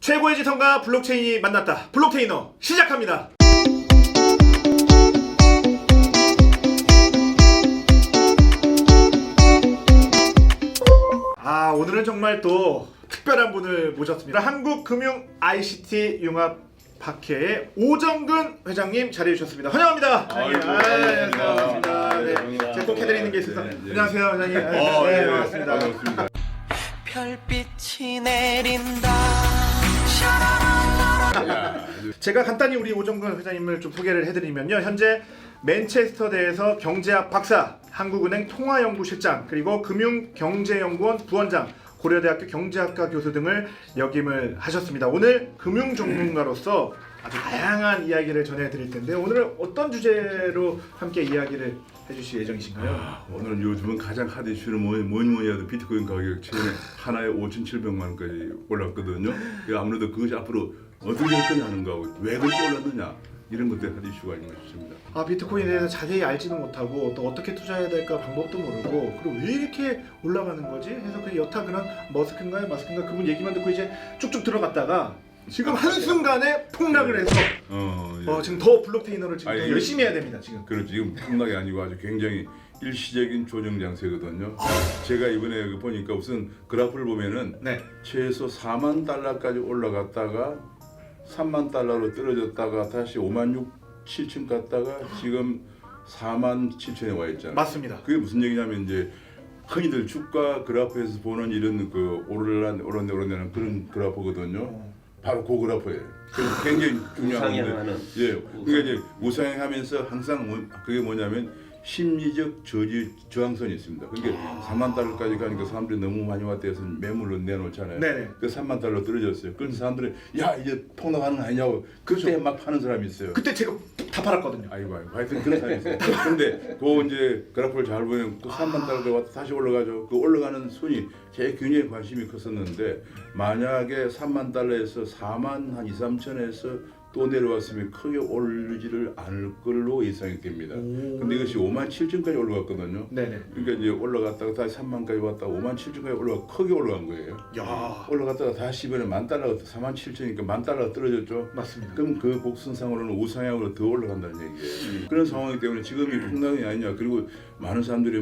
최고의 지성과 블록체인이 만났다. 블록테이너 시작합니다. 오늘은 정말 또 특별한 분을 모셨습니다. 한국금융 ICT 융합 학회의 오정근 회장님 자리해 주셨습니다. 환영합니다. 반갑습니다. 네, 제가 꼭 해드리는 게 있어서 안녕하세요, 회장님. 네, 반갑습니다. 별빛이 내린다. 제가 간단히 우리 오정근 회장님을 좀 소개를 해드리면요, 현재 맨체스터대에서 경제학 박사, 한국은행 통화연구실장, 그리고 금융경제연구원 부원장, 고려대학교 경제학과 교수 등을 역임을 하셨습니다. 오늘 금융전문가로서 아주 다양한 이야기를 전해드릴 텐데, 오늘은 어떤 주제로 함께 이야기를 해주실 예정이신가요? 오늘 요즘은 가장 핫 이슈는 뭐니 해도 비트코인 가격 최근에 하나에 5,700만 원까지 올랐거든요. 아무래도 그것이 앞으로 어떻게 접근하는가, 왜 그렇게 올랐느냐, 이런 것들이 핫 이슈가 아닌가 싶습니다. 비트코인에 대해서 자세히 알지도 못하고 또 어떻게 투자해야 될까 방법도 모르고, 그리고 왜 이렇게 올라가는 거지? 해서 그 여타 그런 머스크인가 그분 얘기만 듣고 이제 쭉쭉 들어갔다가 지금 한순간에 폭락을 해서 지금 더 블록테이너를 지금 더 열심히 해야 됩니다. 그렇죠. 지금 폭락이 아니고 아주 굉장히 일시적인 조정 장세거든요. 제가 이번에 보니까 우선 그래프를 보면은 최소 4만 달러까지 올라갔다가 3만 달러로 떨어졌다가 다시 5만 7천 갔다가 지금 4만 7천에 와 있잖아요. 맞습니다. 그게 무슨 얘기냐면 이제 흔히들 주가 그래프에서 보는 이런 그 오르는 그런 그래프거든요. 바로 그 그래프예요. 그래서 굉장히 중요한 건데, 그러니까 이제 우상향하면서 항상 그게 뭐냐면 심리적 저항선이 있습니다. 그러니까 3만 달러까지 가니까 사람들이 너무 많이 왔다 해서 매물로 내놓잖아요. 그 3만 달러 떨어졌어요. 그래서 사람들이 야, 이제 폭락하는 거 아니냐고 그때 막 파는 사람이 있어요. 그때 제가 다 팔았거든요. 아이고 하여튼 그런 사람이 있어요. 근데 그 이제 그래프를 잘 보면 또 3만 달러 왔다 다시 올라가죠. 그 올라가는 순위 제 굉장히 관심이 컸었는데, 만약에 3만 달러에서 4만 한 2, 3천에서 또 내려왔으면 크게 오르지를 않을 걸로 예상이 됩니다. 근데 이것이 5만 7천까지 올라갔거든요. 그러니까 이제 올라갔다가 다시 3만까지 왔다가 5만 7천까지 크게 올라간 거예요. 올라갔다가 다시 이번에 만 달러가 4만 7천이니까 만 달러가 떨어졌죠. 맞습니다. 그럼 그 곡선상으로는 우상향으로 더 올라간다는 얘기예요. 그런 상황이기 때문에 지금이 폭락이 아니냐. 그리고 많은 사람들이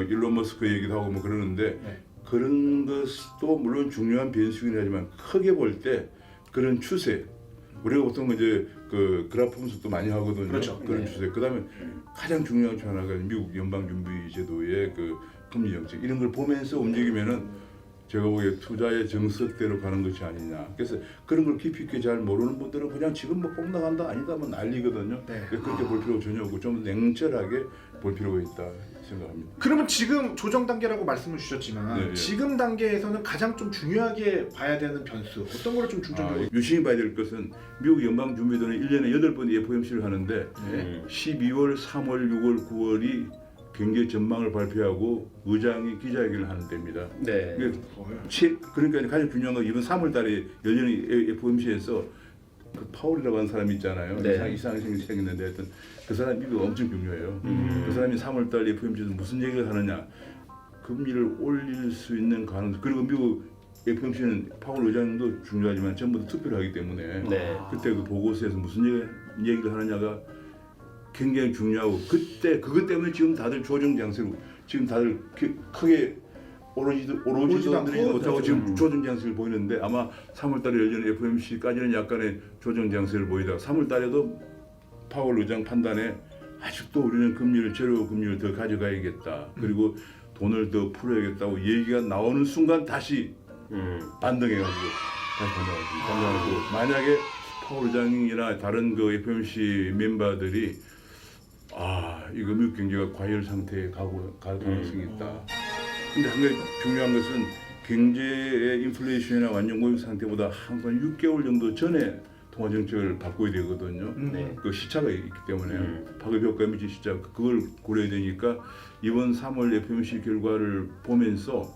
일론 머스크 얘기도 하고 그러는데, 그런 것도 물론 중요한 변수긴 하지만 크게 볼 때 그런 추세, 우리가 보통 이제 그 그래프 분석도 많이 하거든요. 그렇죠. 그런 추세. 그다음에 가장 중요한 중 하나가 미국 연방준비제도의 그 금리 정책, 이런 걸 보면서 움직이면은 제가 보기에 투자의 정석대로 가는 것이 아니냐. 그래서 그런 걸 깊이 있게 잘 모르는 분들은 그냥 지금 폭락한다 아니다 하면 난리거든요. 그렇게 볼 필요가 전혀 없고 좀 냉철하게 볼 필요가 있다 생각합니다. 그러면 지금 조정 단계라고 말씀을 주셨지만 지금 단계에서는 가장 좀 중요하게 봐야 되는 변수, 어떤 거를 좀 중점적으로? 유심히 봐야 될 것은 미국 연방준비제도는 1년에 8번 FOMC를 하는데 12월, 3월, 6월, 9월이 경제 전망을 발표하고 의장이 기자회견을 하는 때입니다. 그러니까 가장 중요한 건 이번 3월 달에 열리는 FOMC에서 그 파월이라고 하는 사람이 있잖아요. 이상하게 생겼는데 하여튼 그 사람이 미국 엄청 중요해요. 그 사람이 3월 달에 FOMC에서 무슨 얘기를 하느냐, 금리를 올릴 수 있는 가능성, 그리고 미국 FOMC는 파월 의장도 중요하지만 전부 다 투표를 하기 때문에 그때 그 보고서에서 무슨 얘기를 하느냐가 굉장히 중요하고, 그것 때문에 지금 다들 조정 장세로, 지금 다들 크게 오르지도 못하고 지금 조정 장세를 보이는데, 아마 3월 달에 열리는 FOMC까지는 약간의 조정 장세를 보이다가 3월 달에도 파월 의장 판단에 아직도 우리는 제로 금리를 더 가져가야겠다, 그리고 돈을 더 풀어야겠다고 얘기가 나오는 순간 다시 반등해가지고 다시 반등하고, 만약에 파월 의장이나 다른 그 FOMC 멤버들이 이거 미국 경제가 과열 상태에 갈 가능성이 있다. 근데 한 가지 중요한 것은 경제의 인플레이션이나 완전 상태보다 항상 6개월 정도 전에 통화 정책을 바꿔야 되거든요. 그 시차가 있기 때문에 파급 효과 미치 시차, 그걸 고려해야 되니까 이번 3월 FOMC 결과를 보면서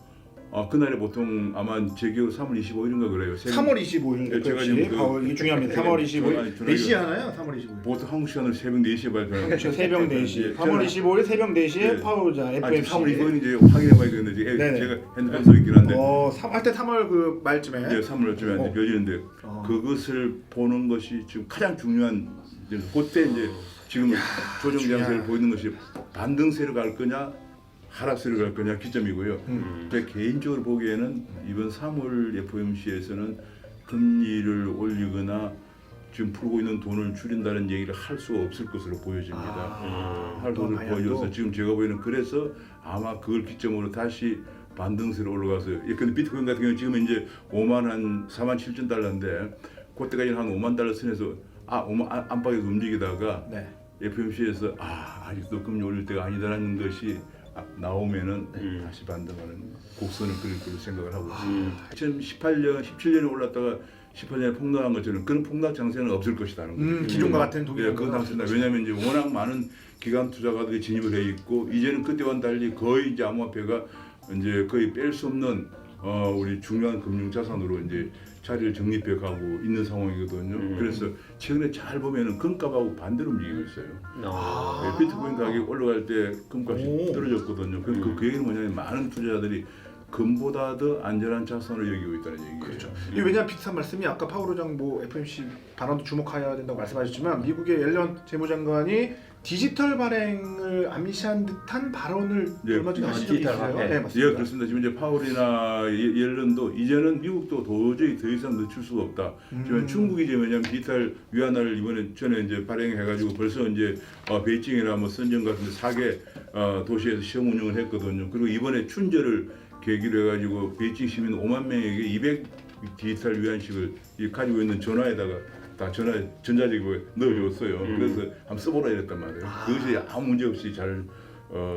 그날에 보통 아마 제 기억으로 3월 25일인가 그래요. 3월 25일 네, 제가 FMC 지금 파워 이게 중요합니다. 3월 25일 아니, 4시에 하나요? 3월 25일. 보통 한국 시간으로 새벽 4시에 발표하는 새벽 4시. 3월 25일 새벽 4시에 네. 파워자 아니, FMC. 3월 25일 이제 확인해봐야 되는데 네네. 제가 핸드폰 써 있긴 한데 할때 3월 그 말쯤에. 네, 3월쯤에 벼지는데 그것을 보는 것이 지금 가장 중요한 그때 이제 지금 조정장세를 보이는 것이 반등세로 갈 거냐 하락세로 갈 거냐 기점이고요. 제 개인적으로 보기에는 이번 3월 FOMC에서는 금리를 올리거나 지금 풀고 있는 돈을 줄인다는 얘기를 할 수가 없을 것으로 보여집니다. 할 것을 보여줘서 지금 제가 보기에는 그래서 아마 그걸 기점으로 다시 반등세로 올라가서 근데 비트코인 같은 경우는 지금 이제 5만 한 4만 7천 달러인데 그때까지는 한 5만 달러 선에서 5만 안팎에서 움직이다가 네. FOMC에서 아직도 금리 올릴 때가 아니다라는 것이 나오면은 다시 반등하는 곡선을 그릴 걸로 생각을 하고 있습니다. 2018년, 17년에 올랐다가 18년에 폭락한 것처럼 그런 폭락 장세는 없을 것이라는 거죠. 기존과 같은 동기. 예, 그건 당연합니다. 왜냐하면 이제 워낙 많은 기관 투자가들이 진입을 해 있고 이제는 그때와는 달리 거의 이제 암호화폐가 이제 거의 뺄 수 없는 우리 중요한 금융 자산으로 이제 자리를 정립해 가고 있는 상황이거든요. 그래서 최근에 잘 보면은 금값하고 반대로 움직이고 있어요. 예, 비트코인 가격이 올라갈 때 금값이 떨어졌거든요. 그 얘기는 뭐냐면 많은 투자자들이 금보다 더 안전한 자산을 여기고 있다는 얘기예요. 그렇죠. 이 왜냐하면 비슷한 말씀이 아까 파월 의장 뭐 FOMC 발언도 주목해야 된다고 말씀하셨지만 미국의 옐런 재무장관이 디지털 발행을 암시한 듯한 발언을 얼마 전에 하신 적이 있어요. 네, 맞습니다. 예, 그렇습니다. 지금 이제 파월이나 옐런도 이제는 미국도 도저히 더 이상 늦출 수가 없다. 지금 중국이 이제 왜냐하면 디지털 위안화를 이번에 전에 이제 발행해가지고 벌써 이제 베이징이나 뭐 선전 같은 데 4개 도시에서 시험 운영을 했거든요. 그리고 이번에 춘절을 계기로 해가지고 베이징 시민 5만 명에게 200 디지털 위안씩을 가지고 있는 전화에다가 다 전자기기에 넣어줬어요. 그래서 한번 써보라 이랬단 말이에요. 그것이 아무 문제 없이 잘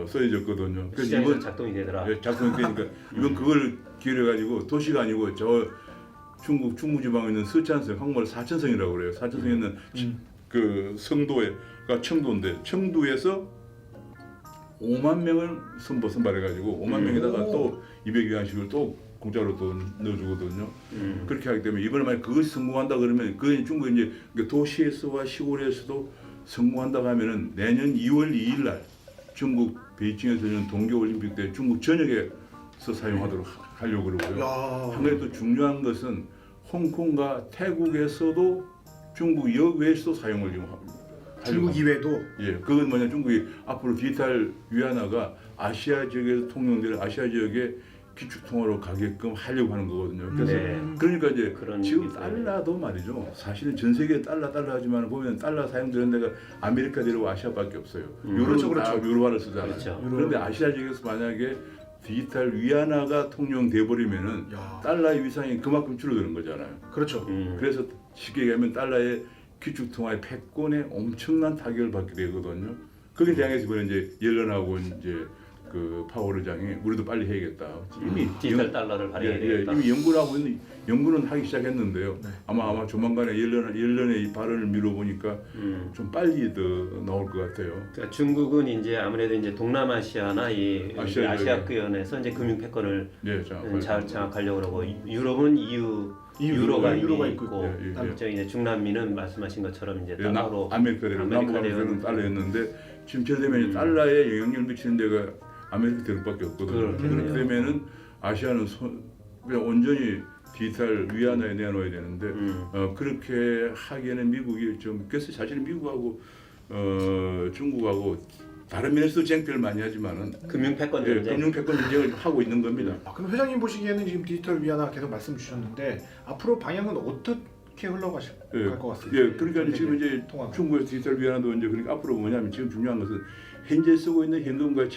써져졌거든요. 그래서 시장에서 작동이 되더라. 예, 작동이 되니까 이번 그걸 기회로 가지고 도시가 아니고 저 중국 중부지방에 있는 서찬성, 한국말 사천성이라고 그래요. 사천성에 있는 그 성도가 청도인데 청도에서 5만 명을 선발해가지고 5만 명에다가 또 200위안씩을 또 공짜로 또 넣어주거든요. 그렇게 하기 때문에 이번에 만약 그것이 성공한다 그러면 그 중국 이제 도시에서와 시골에서도 성공한다고 하면은 내년 2월 2일 날 중국 베이징에서 열리는 동계올림픽 때 중국 전역에서 사용하도록 하려고 그러고요. 한 가지 또 중요한 것은 홍콩과 태국에서도 중국 여외에서도 사용을 지금 하고 중국 이외에도 예, 그건 뭐냐 중국이 앞으로 디지털 위안화가 아시아 지역에서 통용되는 아시아 지역의 기축통화로 가게끔 하려고 하는 거거든요. 그래서 그러니까 이제 지금 달러도 말이죠. 사실은 전 세계 달러 하지만 보면 달러 사용되는 데가 아메리카 대륙 아시아밖에 없어요. 그렇죠. 유로화를 쓰잖아요. 그렇죠. 그런데 아시아 지역에서 만약에 디지털 위안화가 통용돼 버리면은 달러의 위상이 그만큼 줄어드는 거잖아요. 그렇죠. 그래서 쉽게 얘기하면 달러의 기축통화의 패권에 엄청난 타격을 받게 되거든요. 거기에 대항해서 이번에 이제 옐런하고 이제 그 파월 의장이 우리도 빨리 해야겠다. 이미 디지털 달러를 발행해야 되겠다. 이미 연구는 하기 시작했는데요. 아마 조만간에 옐런의 이 발언을 미뤄보니까 좀 빨리 더 나올 것 같아요. 그러니까 중국은 이제 아무래도 이제 동남아시아나 이 아시아 아시아권에서 이제 금융 패권을 네, 장악하려고 그러고 유럽은 유로가 있고 예, 예. 남쪽 이제 중남미는 말씀하신 것처럼 이제 달러로 아메리카 대륙 남북한은 달러였는데 지금 저래 되면 달러에 영향을 미치는 데가 아메리카 대륙밖에 없거든요. 그렇게 되면은 아시아는 그냥 온전히 디지털 위안화에 내놓아야 되는데 그렇게 하기에는 미국이 좀 그래서 사실은 미국하고 중국하고 다른 면에서도 쟁점을 많이 하지만은 금융 패권 전쟁, 금융 패권 전쟁을 하고 있는 겁니다. 그럼 회장님 보시기에는 지금 디지털 위안화 계속 말씀 주셨는데 앞으로 방향은 어떻게 흘러갈 것 같습니다. 예, 그러니까 지금 이제 중국에서 디지털 위안화도 이제 그러니까 앞으로 뭐냐면 지금 중요한 것은 현재 쓰고 있는 현금과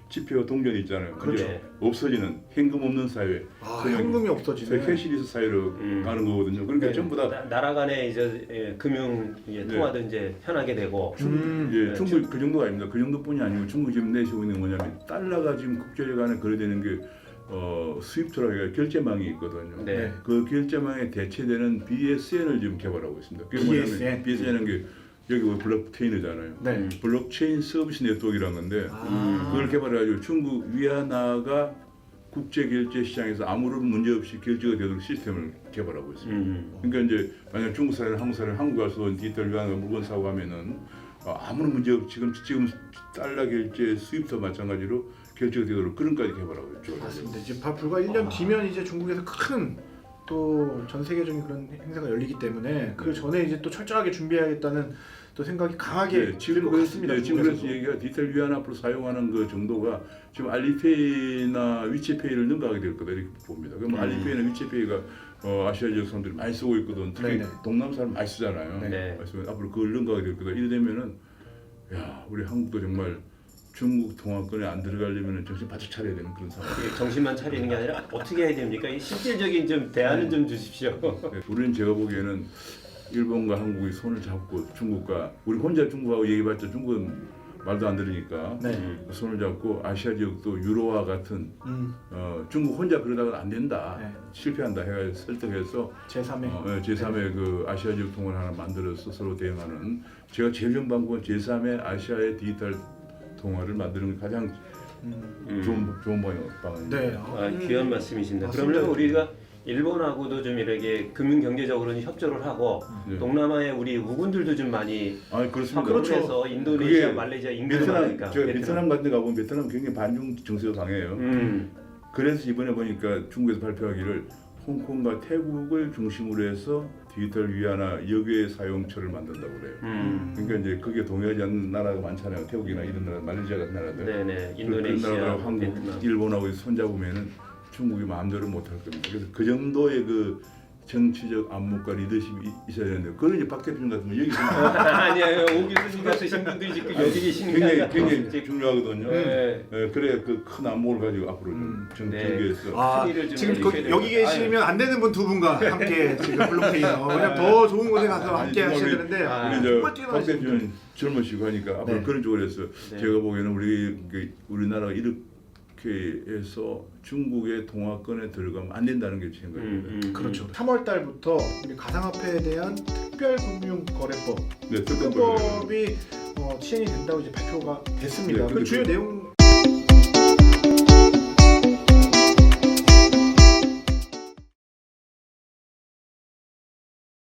지폐와 동전이 있잖아요. 그렇죠. 이제 없어지는 현금 없는 사회. 현금이 없어지는 캐시리스 사회로 가는 거거든요. 그러니까 전부 다 나라 간에 이제 금융 통화도 이제 편하게 되고. 중국 그 정도가 아닙니다. 그 정도뿐이 아니고 중국 지금 내시고 있는 뭐냐면 달러가 지금 국제적 간에 거래되는 게 스위프트라고 결제망이 있거든요. 네. 그 결제망에 대체되는 BSN을 지금 개발하고 있습니다. 그게 뭐냐면 BSN은 게 여기 블록체인이잖아요. 네. 블록체인 서비스 네트워크라는 건데 그걸 개발해가지고 중국 위안화가 국제 결제 시장에서 아무런 문제 없이 결제가 되도록 시스템을 개발하고 있습니다. 그러니까 이제 만약 중국 사람, 한국 사람, 한국 가서 디지털 위안화 물건 사고 하면은 아무런 문제 없이 지금 달러 결제 수입도 마찬가지로 결제가 되도록 그런까지 개발하고 있죠. 맞습니다. 이제 불과 1년 뒤면 이제 중국에서 큰 또 전 세계적인 그런 행사가 열리기 때문에 그 전에 이제 또 철저하게 준비해야겠다는 또 생각이 강하게 지금 것 같습니다. 지금 그래서 중국에서도. 얘기가 디지털 위안화 앞으로 사용하는 그 정도가 지금 알리페이나 위챗페이를 능가하게 될 거다 이렇게 봅니다. 그럼 알리페이나 위챗페이가 아시아 지역 사람들이 많이 쓰고 있거든. 특히 네네. 동남 사람 많이 쓰잖아요. 네. 그래서 앞으로 그걸 능가하게 될 거다. 이래 되면은 야 우리 한국도 정말 중국 통화권에 안 들어가려면 정신 바짝 차려야 되는 그런 상황. 이게 정신만 차리는 게 아니라 어떻게 해야 됩니까? 이 실질적인 좀 대안을 좀 주십시오. 네, 우리는 제가 보기에는 일본과 한국이 손을 잡고 중국과 우리 혼자 중국하고 얘기해봤자 중국은 말도 안 들으니까 네. 손을 잡고 아시아 지역도 유로와 같은 음, 중국 혼자 그러다가 안 된다 네. 실패한다 해가 설득해서 제3회 제3의 그 아시아 지역 통을 하나 만들어서 서로 대응하는 제가 제일 전방권 제3의 아시아의 디지털 통화를 만드는 게 가장 좋은 방안입니다. 네. 귀한 말씀이십니다. 맞습니다. 그러면 우리가 일본하고도 좀 이렇게 금융 경제적으로는 협조를 하고 네. 동남아의 우리 우군들도 좀 많이 그렇습니다. 그렇죠. 해서 인도네시아, 그게 말레이시아 인근하니까 제가 베트남 같은 데 가보면 베트남 굉장히 반중 정세가 강해요. 그래서 이번에 보니까 중국에서 발표하기를 홍콩과 태국을 중심으로 해서 디지털 위안화 역외 사용처를 만든다고 그래요. 그러니까 이제 그게 동의하지 않는 나라가 많잖아요. 태국이나 이런 나라, 말레이시아 같은 나라들. 네네 그런 인도네시아, 나라들하고 한국, 베트남. 일본하고 손잡으면은 중국이 마음대로 못할 겁니다. 그래서 그 정도의 그 정치적 안목과 리더십이 있어야 되는데 그걸 이제 박 대표님 같은 분 여기 아니에요. 오 교수님 같으신 분들이 지금 여기 계시니까 굉장히 중요하거든요. 네. 그래 그 큰 안목을 가지고 앞으로 좀 정치에서 아, 큰일을 좀 지금 일으켜야 여기 되는데. 계시면 안 되는 분 두 분과 함께 지금 블록페이너 그냥 더 좋은 곳에 가서 함께 정말 하셔야 우리- 되는데 우리 정말 저 뛰어나신 박 분들. 대표는 젊으시고 하니까 앞으로 네. 그런 쪽으로 해서 네. 제가 보기에는 우리나라가 이렇게 해서 중국의 통화권에 들어가면 안 된다는 게 제 생각입니다. 그렇죠. 3월 달부터 우리 가상화폐에 대한 특별금융거래법 네, 특검법이 특검법이 시행이 된다고 이제 발표가 됐습니다. 네, 그 근데 주요 그- 내용